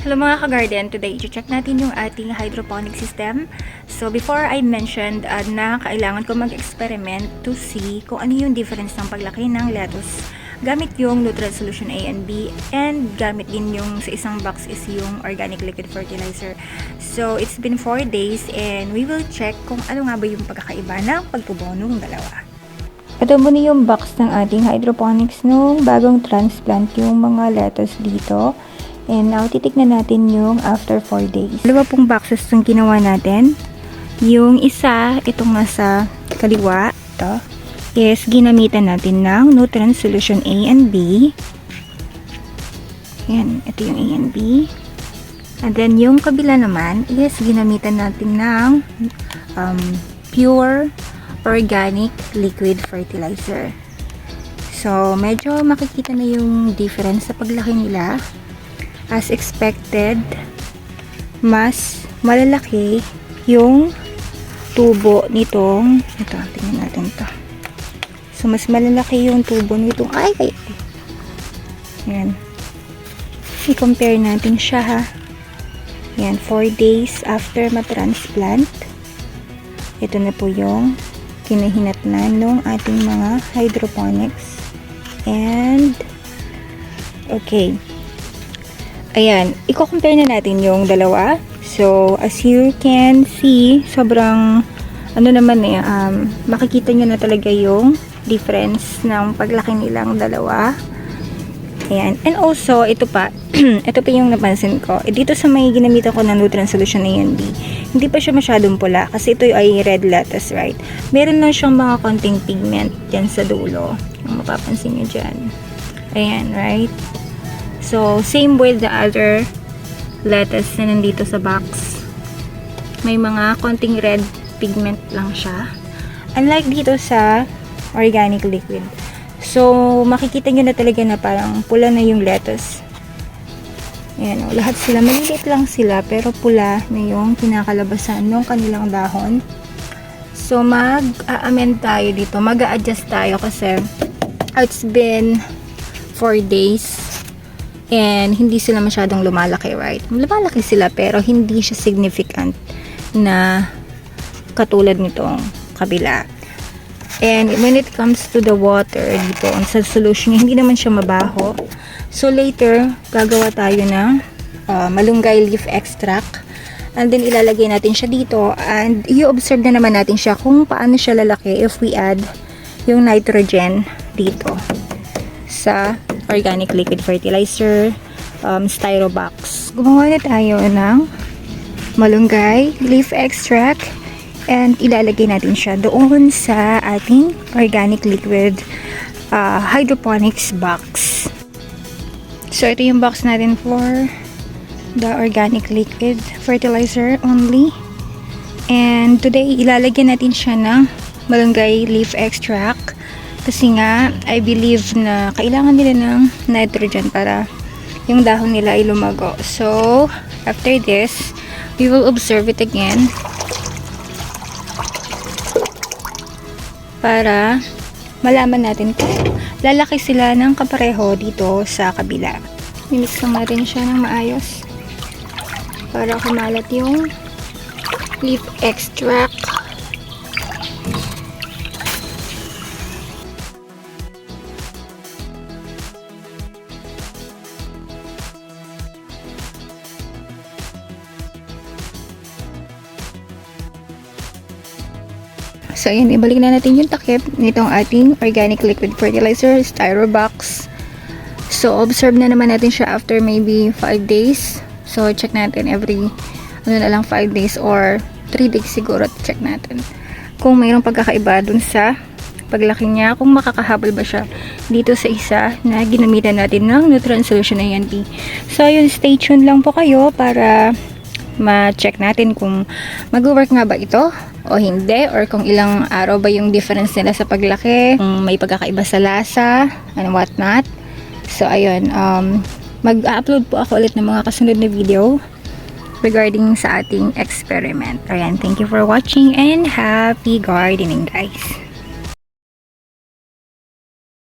Hello mga ka-garden, today i-check natin yung ating hydroponic system. So before I mentioned na kailangan ko mag-experiment to see kung ano yung difference ng paglaki ng lettuce gamit yung Nutrient Solution A and B, and gamit din yung sa isang box is yung organic liquid fertilizer. So it's been 4 days and we will check kung ano nga ba yung pagkakaiba ng pagtubo ng dalawa. Ito muna yung box ng ating hydroponics nung bagong transplant yung mga lettuce dito. And now, titignan natin yung after 4 days. Dalawa pong boxes yung ginawa natin. Yung isa, itong nasa kaliwa, ito, is ginamitan natin ng Nutrient Solution A and B. Yan, ito yung A and B. And then, yung kabila naman is ginamitan natin ng pure organic liquid fertilizer. So, medyo makikita na yung difference sa paglaki nila. As expected, mas malalaki yung tubo nitong, ito, tingnan natin to. So, mas malalaki yung tubo nitong, yan. I-compare natin siya, ha. Yan, 4 days after ma-transplant. Ito na po yung kinahinatnan ng ating mga hydroponics. And, okay. Ayan, i-compare na natin yung dalawa. So, as you can see, sobrang, makikita nyo na talaga yung difference ng paglaki nilang dalawa. Ayan. And also, ito pa, ito pa yung napansin ko. Dito sa may ginamitan ko ng Nutrient Solution A and B, hindi pa siya masyadong pula kasi ito ay red lettuce, right? Meron lang siyang mga konting pigment dyan sa dulo. Yung mapapansin nyo dyan. Ayan, right? So, same with the other lettuce na nandito sa box. May mga konting red pigment lang siya. Unlike dito sa organic liquid. So, makikita nyo na talaga na parang pula na yung lettuce. Ayan o, lahat sila. Maliliit lang sila, pero pula na yung kinakalabasan ng kanilang dahon. So, mag-a-amend tayo dito. Mag-a-adjust tayo kasi it's been 4 days. And hindi sila masyadong lumalaki, right? Lumalaki sila pero hindi siya significant na katulad nitong kabila. And when it comes to the water dito, sa solution, hindi naman siya mabaho. So later, gagawa tayo ng malunggay leaf extract. And then ilalagay natin siya dito. And i-observe na naman natin siya kung paano siya lalaki if we add yung nitrogen dito sa organic liquid fertilizer styro box. Gumawa na tayo ng malunggay leaf extract and ilalagay natin siya doon sa ating organic liquid hydroponics box. So ito yung box natin for the organic liquid fertilizer only. And today ilalagay natin siya ng malunggay leaf extract. Kasi nga, I believe na kailangan nila ng nitrogen para yung dahon nila ay lumago. So, after this, we will observe it again. Para malaman natin kung lalaki sila ng kapareho dito sa kabila. Mimix lang natin siya ng maayos. Para kumalat yung leaf extract. So, ayan, ibalik na natin yung takip nitong ating organic liquid fertilizer styro box. So, observe na naman natin siya after maybe 5 days. So, check natin every 5 days or 3 days siguro, check natin kung mayroong pagkakaiba dun sa paglaki niya, kung makakahabol ba siya dito sa isa na ginamitan natin ng Nutrient Solution A and B. So, yun, stay tuned lang po kayo para ma-check natin kung mag-work nga ba ito o hindi, or kung ilang araw ba yung difference nila sa paglaki, kung may pagkakaiba sa lasa and what not. So ayun, mag-upload po ako ulit ng mga kasunod na video regarding sa ating experiment. Ayan, thank you for watching and happy gardening, guys.